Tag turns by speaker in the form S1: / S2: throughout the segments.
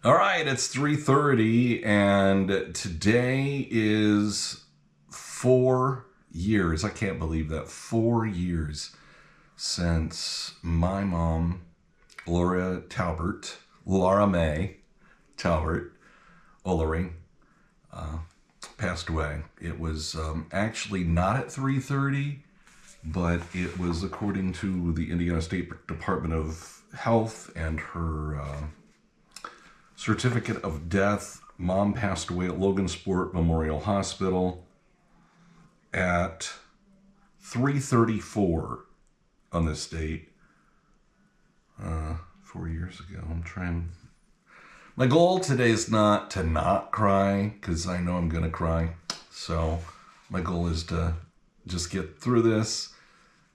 S1: All right, it's 3:30 and today is 4 years. I can't believe that. 4 years since my mom, Laura May Talbert Ulery, passed away. It was actually not at 3:30, but it was according to the Indiana State Department of Health and her certificate of death. Mom passed away at Logansport Memorial Hospital at 3:34 on this date. 4 years ago. My goal today is not to not cry, because I know I'm going to cry. So my goal is to just get through this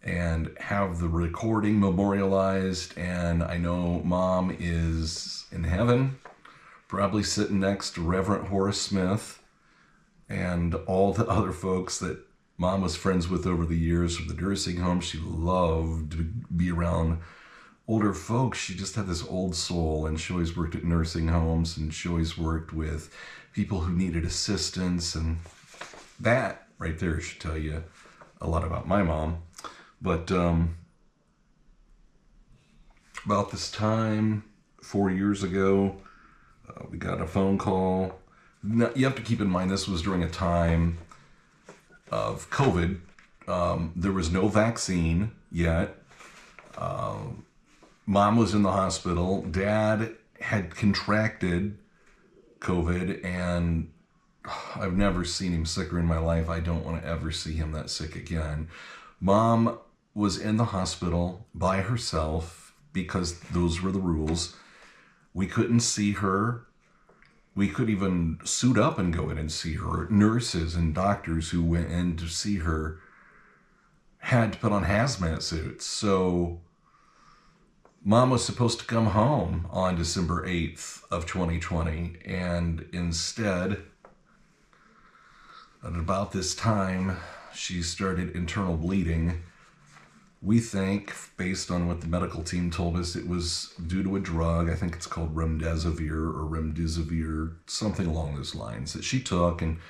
S1: and have the recording memorialized. And I know Mom is in heaven, probably sitting next to Reverend Horace Smith and all the other folks that Mom was friends with over the years from the nursing home. She loved to be around older folks. She just had this old soul, and she always worked at nursing homes, and she always worked with people who needed assistance, and that right there should tell you a lot about my mom. But about this time, 4 years ago, we got a phone call. Now, you have to keep in mind this was during a time of COVID. There was no vaccine yet. Mom was in the hospital. Dad had contracted COVID, and I've never seen him sicker in my life. I don't want to ever see him that sick again. Mom was in the hospital by herself because those were the rules. We couldn't see her. We could even suit up and go in and see her. Nurses and doctors who went in to see her had to put on hazmat suits. So Mom was supposed to come home on December 8th of 2020, and instead, at about this time, she started internal bleeding. We think, based on what the medical team told us, it was due to a drug. I think it's called remdesivir, something along those lines, that she took and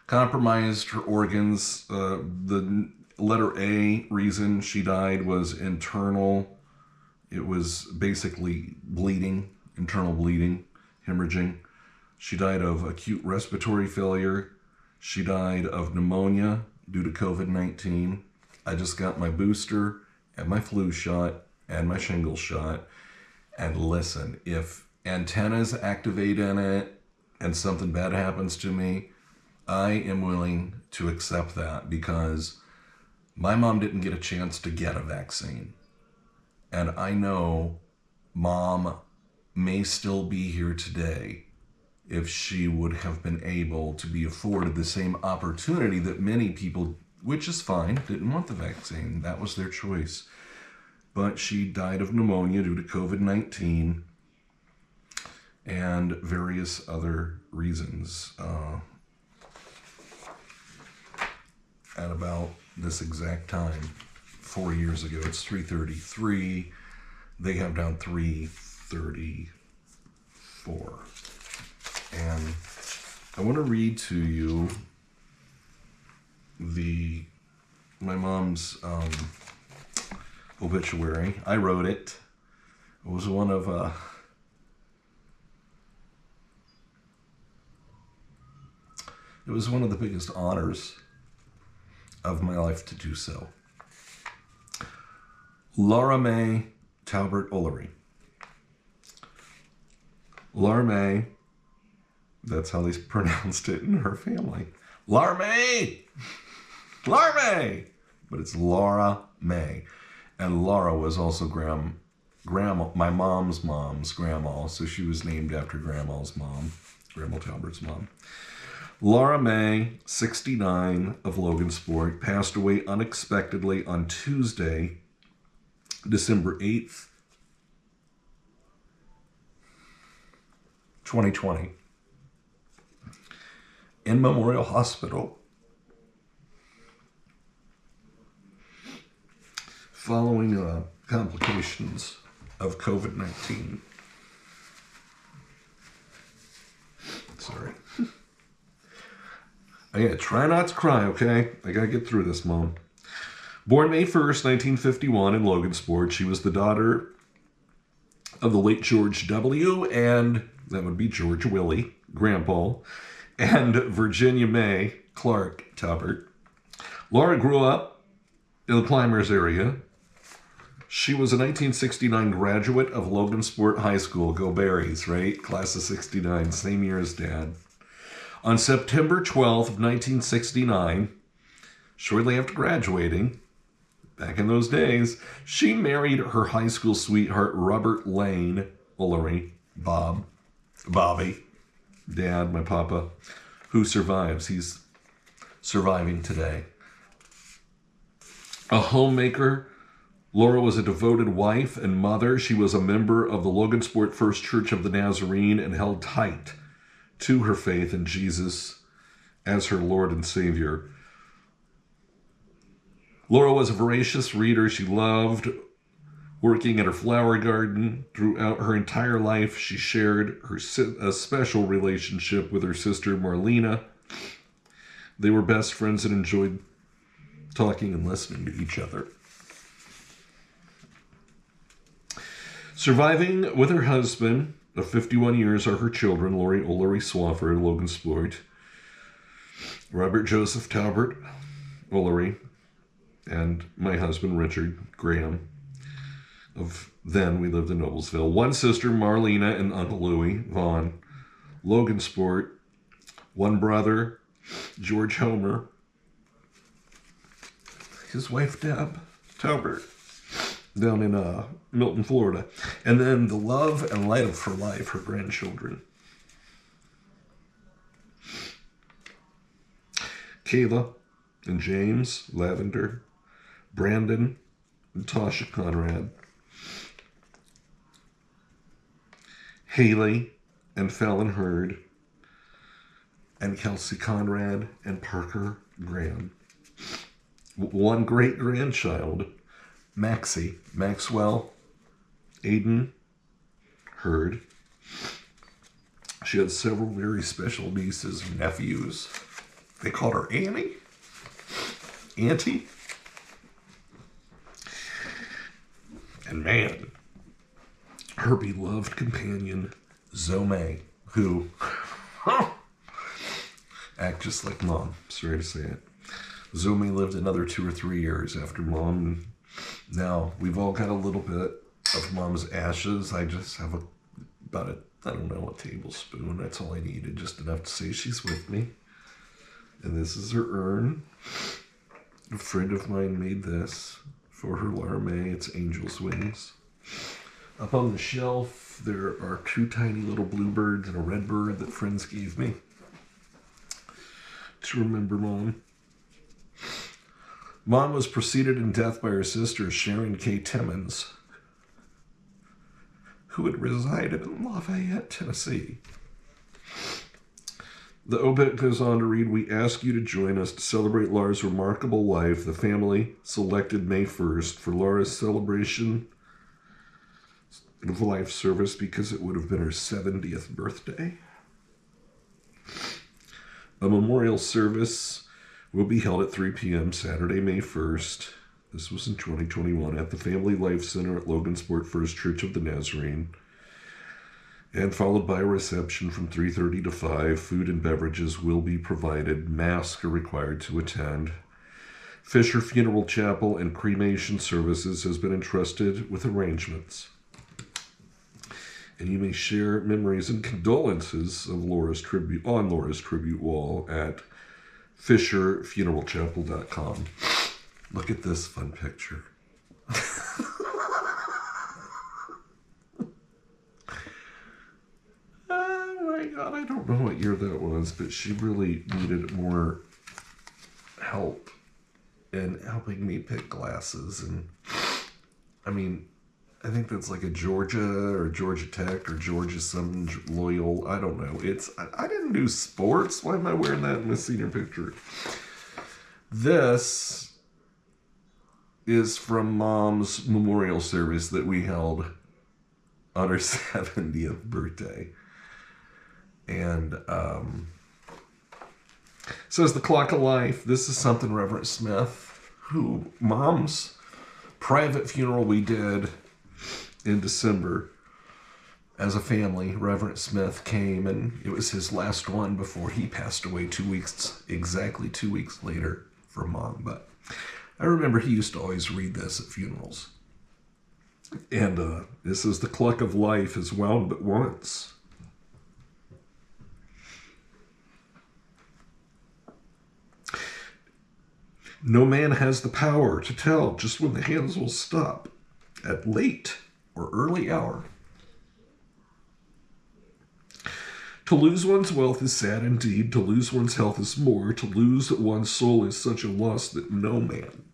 S1: compromised her organs. The letter A reason she died was internal. It was basically bleeding, internal bleeding, hemorrhaging. She died of acute respiratory failure. She died of pneumonia due to COVID-19. I just got my booster and my flu shot and my shingles shot. And listen, if antennas activate in it and something bad happens to me, I am willing to accept that, because my mom didn't get a chance to get a vaccine. And I know Mom may still be here today if she would have been able to be afforded the same opportunity that many people, which is fine, didn't want the vaccine. That was their choice. But she died of pneumonia due to COVID-19 and various other reasons. At about this exact time, 4 years ago, it's 3:33. They have down 3:34. And I want to read to you my mom's obituary. I wrote it. It was one of the biggest honors of my life to do so. Laura May Talbert Ulery. Laura May, that's how they pronounced it in her family. Laura May! Laura May! But it's Laura May. And Laura was also grandma, my mom's grandma, so she was named after grandma's mom, Grandma Talbert's mom. Laura May, 69, of Logansport, passed away unexpectedly on Tuesday, December 8th, 2020, in Memorial Hospital following complications of COVID-19. Yeah, try not to cry, okay? I gotta get through this, Mom. Born May 1st, 1951 in Logansport, she was the daughter of the late George W. and that would be George Willie, Grandpa, and Virginia May Clark Talbert. Laura grew up in the Clymers area. She was a 1969 graduate of Logansport High School. Go Berries, right? Class of 69, same year as Dad. On September 12th of 1969, shortly after graduating, back in those days, she married her high school sweetheart, Robert Lane Ulery, Bobby, Dad, my papa, who survives. He's surviving today. A homemaker, Laura was a devoted wife and mother. She was a member of the Logansport First Church of the Nazarene and held tight to her faith in Jesus as her Lord and Savior. Laura was a voracious reader. She loved working in her flower garden. Throughout her entire life, she shared a special relationship with her sister Marlena. They were best friends and enjoyed talking and listening to each other. Surviving with her husband of 51 years are her children, Lori Ulery Swafford, Logansport, Robert Joseph Talbert Ulery, and my husband, Richard Graham. Then we lived in Noblesville. One sister, Marlena, and Uncle Louie Vaughn, Logansport. One brother, George Homer. His wife, Deb Talbert, down in Milton, Florida. And then the love and light of her life, her grandchildren. Kayla and James Lavender, Brandon and Tasha Conrad, Haley and Fallon Hurd, and Kelsey Conrad and Parker Graham. One great-grandchild, Maxwell Aiden Hurd. She had several very special nieces and nephews. They called her Auntie. And man, her beloved companion, Zome, who act just like Mom. Sorry to say it. Zome lived another 2 or 3 years after Mom. Now, we've all got a little bit of Mom's ashes. I just have a tablespoon. That's all I needed, just enough to say she's with me. And this is her urn. A friend of mine made this for her, Laura May. It's angel's wings. Up on the shelf, there are 2 tiny little bluebirds and a red bird that friends gave me to remember Mom. Mom was preceded in death by her sister, Sharon K. Timmons, who had resided in Lafayette, Tennessee. The obit goes on to read, "We ask you to join us to celebrate Laura's remarkable life. The family selected May 1st for Laura's celebration of life service because it would have been her 70th birthday. A memorial service will be held at 3 p.m. Saturday, May 1st. This was in 2021 at the Family Life Center at Logansport First Church of the Nazarene, and followed by a reception from 3:30 to 5. Food and beverages will be provided. Masks are required to attend. Fisher Funeral Chapel and Cremation Services has been entrusted with arrangements. And you may share memories and condolences of Laura's tribute on Laura's tribute wall at fisherfuneralchapel.com. Look at this fun picture. Oh my God, I don't know what year that was, but she really needed more help in helping me pick glasses. And I mean, I think that's like a Georgia or Georgia Tech or Georgia some Loyal. I don't know. I didn't do sports. Why am I wearing that in the senior picture? This is from Mom's memorial service that we held on her 70th birthday. And Says the clock of life. This is something Reverend Smith, who Mom's private funeral we did in December as a family. Reverend Smith came, and it was his last one before he passed away 2 weeks, exactly 2 weeks later from Mom. But I remember he used to always read this at funerals. And this is the clock of life is wound but once. No man has the power to tell just when the hands will stop at late or early hour. To lose one's wealth is sad indeed. To lose one's health is more. To lose one's soul is such a loss that no man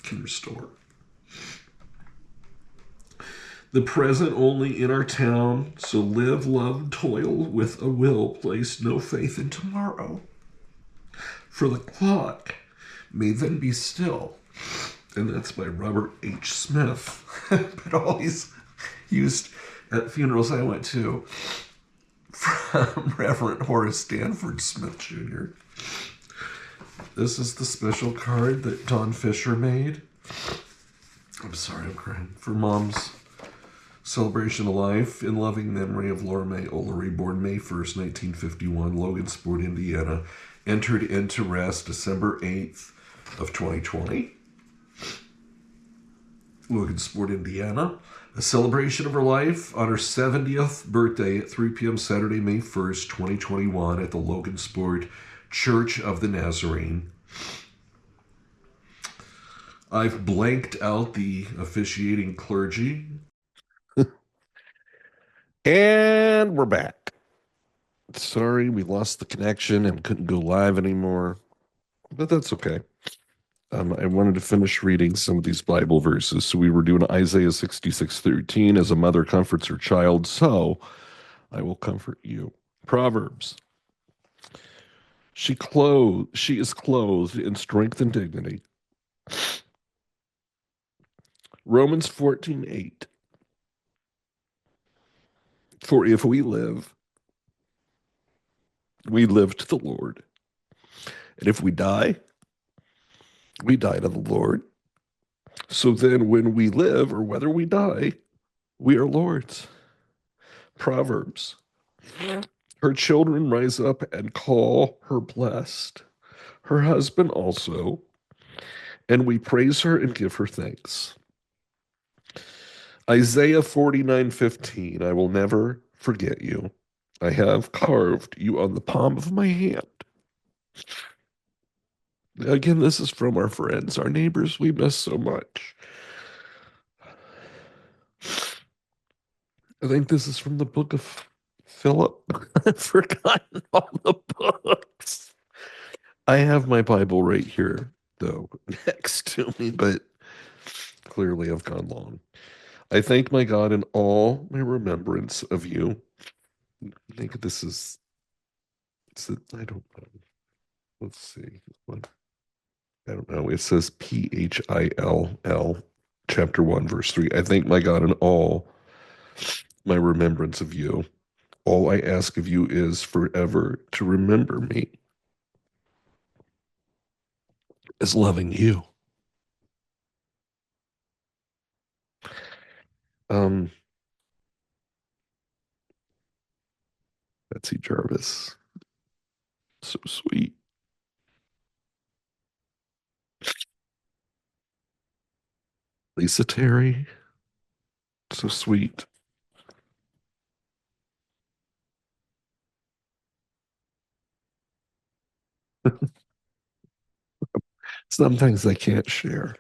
S1: can restore. The present only in our town, so live, love, toil with a will. Place no faith in tomorrow. For the clock may then be still. And that's by Robert H. Smith. But always used at funerals I went to from Reverend Horace Stanford Smith Jr. This is the special card that Don Fisher made. I'm sorry, I'm crying. For Mom's celebration of life in loving memory of Laura May Ulery, born May 1st, 1951, Logansport, Indiana, entered into rest December 8th of 2020. Logansport, Indiana. A celebration of her life on her 70th birthday at 3 p.m. Saturday, May 1st, 2021 at the Logansport Church of the Nazarene. I've blanked out the officiating clergy. And we're back. Sorry, we lost the connection and couldn't go live anymore, but that's okay. I wanted to finish reading some of these Bible verses. So we were doing Isaiah 66:13, as a mother comforts her child, so I will comfort you. Proverbs. She is clothed in strength and dignity. Romans 14:8. For if we live to the Lord. And if we die to the Lord. So then when we live or whether we die, we are Lord's. Proverbs. Her children rise up and call her blessed, her husband also, and we praise her and give her thanks. Isaiah 49:15. I will never forget you. I have carved you on the palm of my hand. Again, this is from our friends, our neighbors we miss so much. I think this is from the book of Philip. I've forgotten all the books. I have my Bible right here, though, next to me, but clearly I've gone long. I thank my God in all my remembrance of you. I think this is, I don't know. Let's see. I don't know. It says Phill, chapter 1, verse 3. I thank my God in all my remembrance of you. All I ask of you is forever to remember me as loving you. Um, Betsy Jarvis. So sweet. Lisa Terry. So sweet. Sometimes I can't share.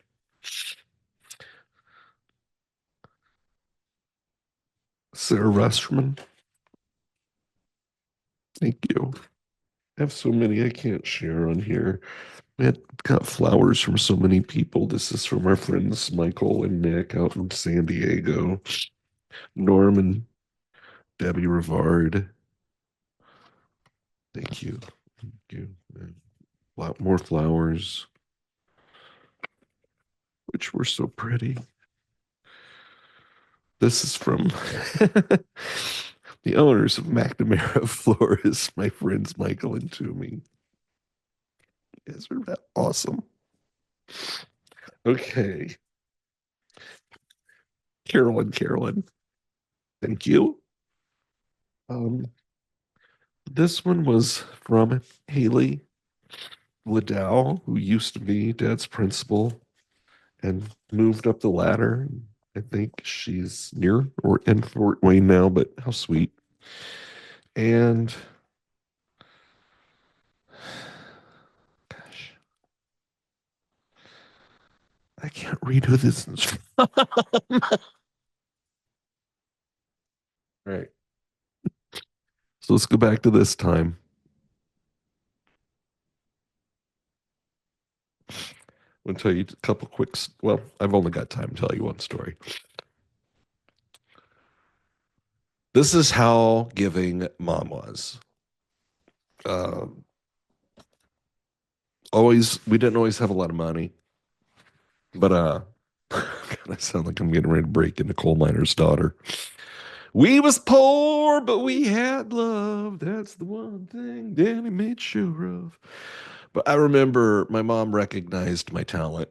S1: Sarah Rushman. Thank you. I have so many I can't share on here. I got flowers from so many people. This is from our friends Michael and Nick out in San Diego. Norman, Debbie Rivard. Thank you. Thank you. A lot more flowers, which were so pretty. This is from the owners of McNamara Flores, my friends Michael and Toomey.
S2: guys are that awesome. Okay. Carolyn, thank you. Um, this one was from Haley Liddell, who used to be Dad's principal and moved up the ladder. I think she's near or in Fort Wayne now, but how sweet. And gosh, I can't read who this is from. All right. So let's go back to this time. I'm going to tell you a couple quick, well, I've only got time to tell you one story. This is how giving Mom was. Um, we didn't always have a lot of money, but God, I sound like I'm getting ready to break into coal miner's daughter. We was poor, but we had love. That's the one thing Danny made sure of. But I remember my mom recognized my talent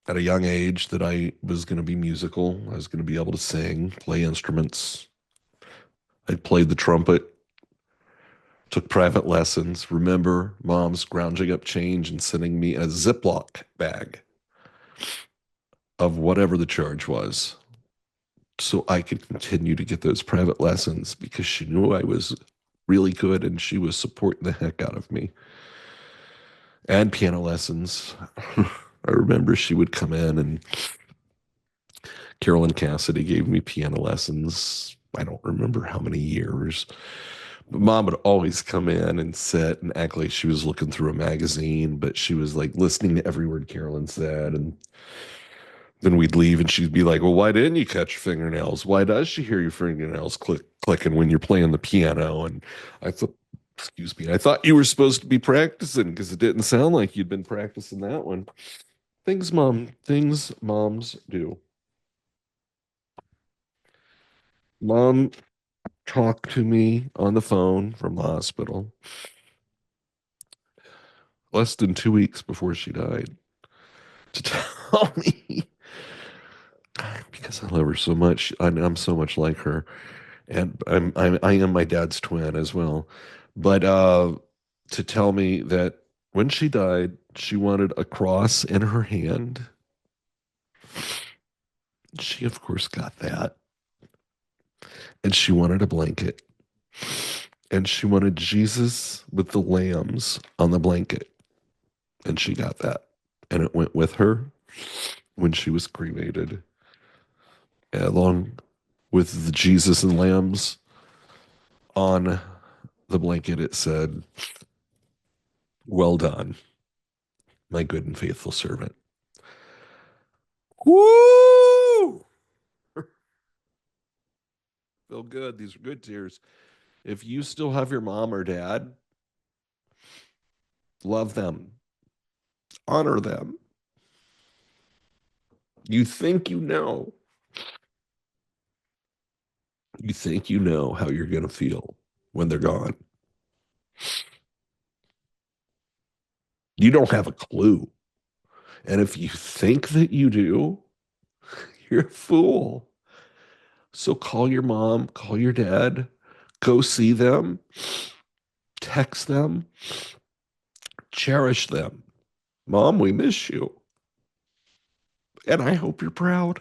S2: at a young age that I was going to be musical. I was going to be able to sing, play instruments. I played the trumpet, took private lessons. Remember mom's scrounging up change and sending me a Ziploc bag of whatever the charge was so I could continue to get those private lessons because she knew I was really good and she was supporting the heck out of me. And piano lessons. I remember she would come in and Carolyn Cassidy gave me piano lessons. I don't remember how many years. But mom would always come in and sit and act like she was looking through a magazine, but she was like listening to every word Carolyn said. And then we'd leave and she'd be like, well, why didn't you cut your fingernails? Why does she hear your fingernails clicking when you're playing the piano? And I thought, excuse me, I thought you were supposed to be practicing because it didn't sound like you'd been practicing that one. Things moms do. Mom talked to me on the phone from the hospital less than 2 weeks before she died to tell me because I love her so much. I'm so much like her, and I am my dad's twin as well. But to tell me that when she died, she wanted a cross in her hand. She of course got that, and she wanted a blanket, and she wanted Jesus with the lambs on the blanket, and she got that, and it went with her when she was cremated, along with the Jesus and lambs on the blanket. It said, well done, my good and faithful servant. Woo! Feel good. These are good tears. If you still have your mom or dad, love them, honor them. You think you know. You think you know how you're going to feel when they're gone. You don't have a clue. And if you think that you do, you're a fool. So call your mom, call your dad, go see them, text them, cherish them. Mom, we miss you. And I hope you're proud.